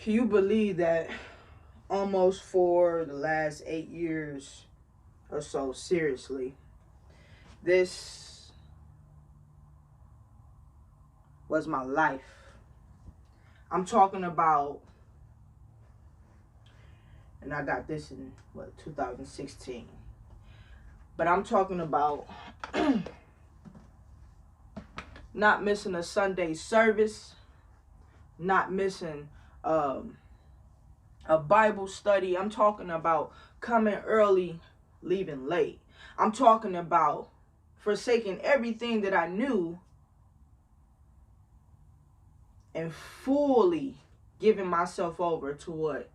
Can you believe that almost for the last 8 years or so, seriously, this was my life? I'm talking about, and I got this in, 2016. But I'm talking about not missing a Sunday service, not missing a Bible study. I'm talking about coming early, leaving late. I'm talking about forsaking everything that I knew and fully giving myself over to what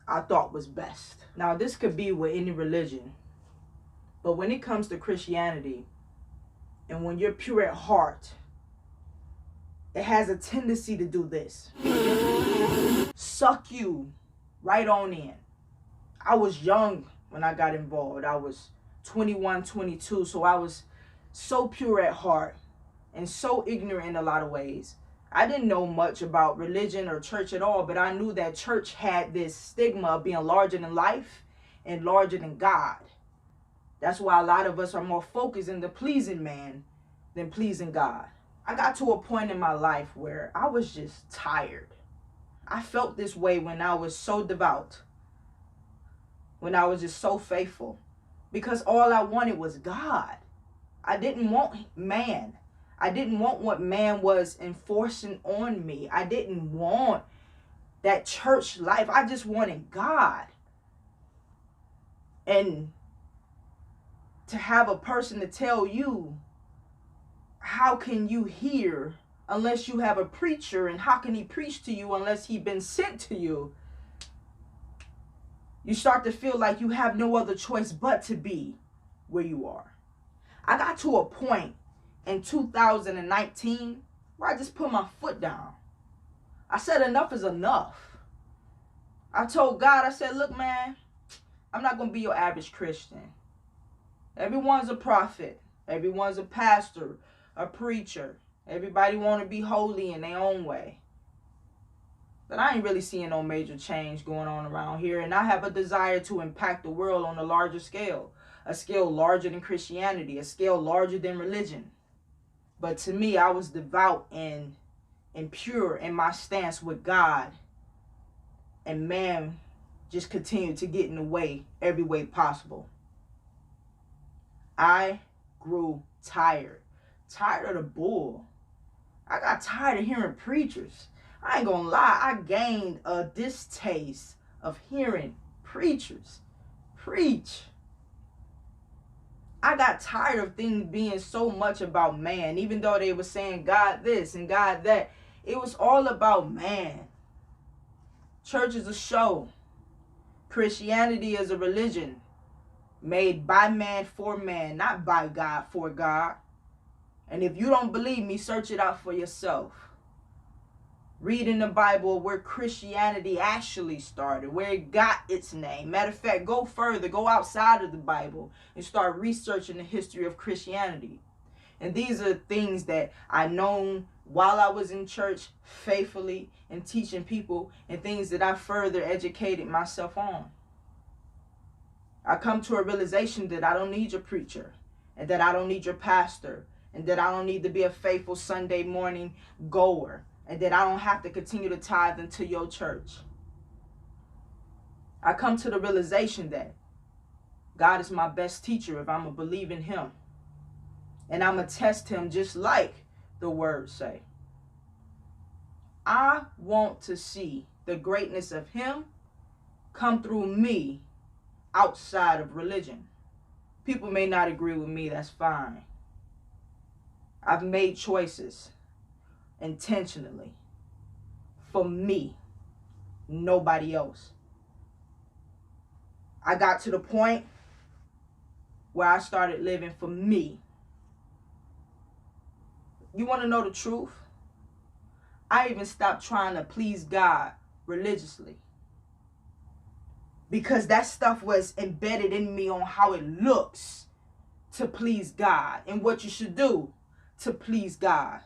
I thought was best. Now, this could be with any religion, but when it comes to Christianity, and when you're pure at heart, it has a tendency to do this. Suck you right on in. I was young when I got involved. I was 21, 22, so I was so pure at heart and so ignorant in a lot of ways. I didn't know much about religion or church at all, but I knew that church had this stigma of being larger than life and larger than God. That's why a lot of us are more focused in the pleasing man than pleasing God. I got to a point in my life where I was just tired. I felt this way when I was so devout, when I was just so faithful, because all I wanted was God. I didn't want man. I didn't want what man was enforcing on me. I didn't want that church life. I just wanted God. And to have a person to tell you, how can you hear unless you have a preacher, and how can he preach to you unless he's been sent to you? You start to feel like you have no other choice but to be where you are. I got to a point in 2019 where I just put my foot down. I said enough is enough. I told God, I said, look, man, I'm not going to be your average Christian. Everyone's a prophet. Everyone's a pastor, a preacher. Everybody want to be holy in their own way. But I ain't really seeing no major change going on around here. And I have a desire to impact the world on a larger scale. A scale larger than Christianity. A scale larger than religion. But to me, I was devout and pure in my stance with God. And man just continued to get in the way every way possible. I grew tired. Tired of the bull. I got tired of hearing preachers. I ain't gonna lie, I gained a distaste of hearing preachers preach. I got tired of things being so much about man. Even though they were saying God this and God that, it was all about man. Church is a show. Christianity is a religion made by man for man, not by God for God. And if you don't believe me, search it out for yourself. Read in the Bible where Christianity actually started, where it got its name. Matter of fact, go further, go outside of the Bible and start researching the history of Christianity. And these are things that I known while I was in church faithfully and teaching people, and things that I further educated myself on. I come to a realization that I don't need your preacher, and that I don't need your pastor, and that I don't need to be a faithful Sunday morning goer, and that I don't have to continue to tithe into your church. I come to the realization that God is my best teacher if I'm going to believe in him. And I'm going to test him just like the words say. I want to see the greatness of him come through me outside of religion. People may not agree with me, that's fine. I've made choices intentionally for me, nobody else. I got to the point where I started living for me. You want to know the truth? I even stopped trying to please God religiously, because that stuff was embedded in me on how it looks to please God and what you should do to please God.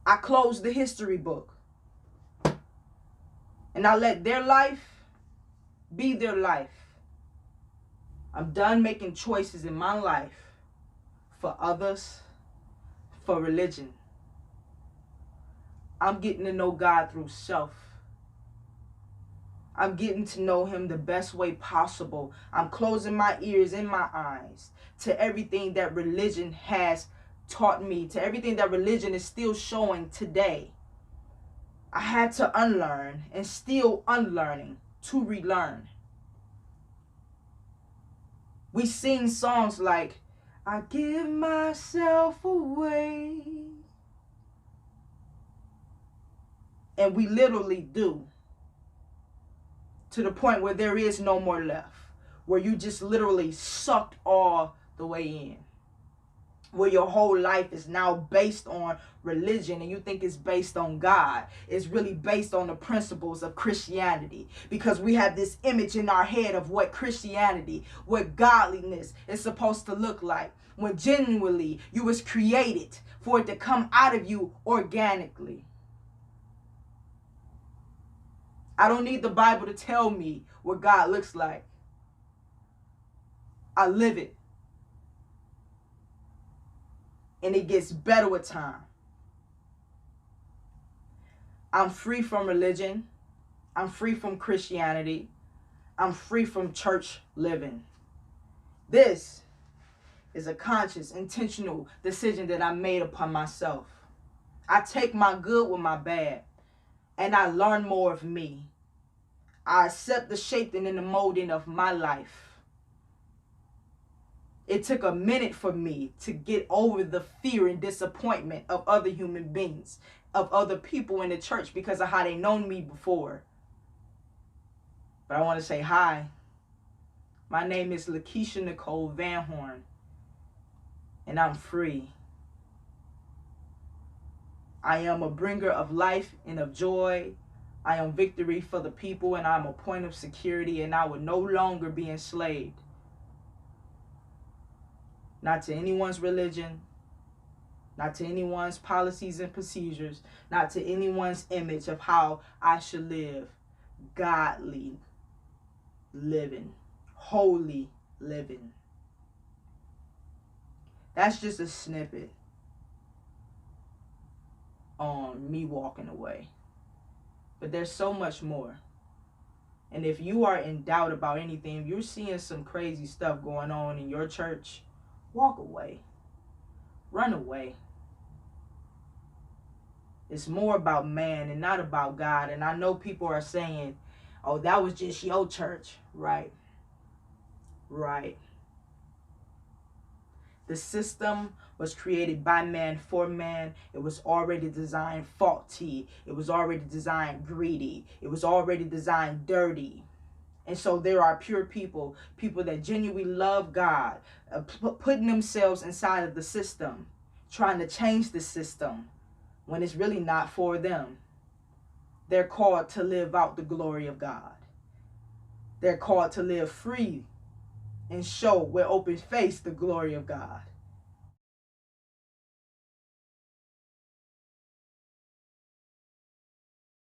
I closed the history book. And I let their life be their life. I'm done making choices in my life for others, for religion. I'm getting to know God through self. I'm getting to know him the best way possible. I'm closing my ears and my eyes to everything that religion has taught me, to everything that religion is still showing today. I had to unlearn and still unlearning to relearn. We sing songs like, I give myself away. And we literally do. To the point where there is no more left. Where you just literally sucked all the way in. Where your whole life is now based on religion and you think it's based on God. It's really based on the principles of Christianity. Because we have this image in our head of what Christianity, what godliness is supposed to look like. When genuinely you was created for it to come out of you organically. I don't need the Bible to tell me what God looks like. I live it. And it gets better with time. I'm free from religion. I'm free from Christianity. I'm free from church living. This is a conscious, intentional decision that I made upon myself. I take my good with my bad. And I learn more of me. I accept the shaping and the molding of my life. It took a minute for me to get over the fear and disappointment of other human beings, of other people in the church because of how they known me before. But I want to say hi. My name is Lakeisha Nicole Van Horn, and I'm free. I am a bringer of life and of joy. I am victory for the people, and I'm a point of security, and I will no longer be enslaved. Not to anyone's religion, not to anyone's policies and procedures, not to anyone's image of how I should live. Godly living, holy living. That's just a snippet on me walking away. But there's so much more. And if you are in doubt about anything, if you're seeing some crazy stuff going on in your church, walk away. Run away. It's more about man and not about God. And I know people are saying, oh, that was just your church. Right. Right. The system was created by man for man. It was already designed faulty. It was already designed greedy. It was already designed dirty. And so there are pure people, people that genuinely love God, putting themselves inside of the system, trying to change the system when it's really not for them. They're called to live out the glory of God. They're called to live free and show with open face the glory of God.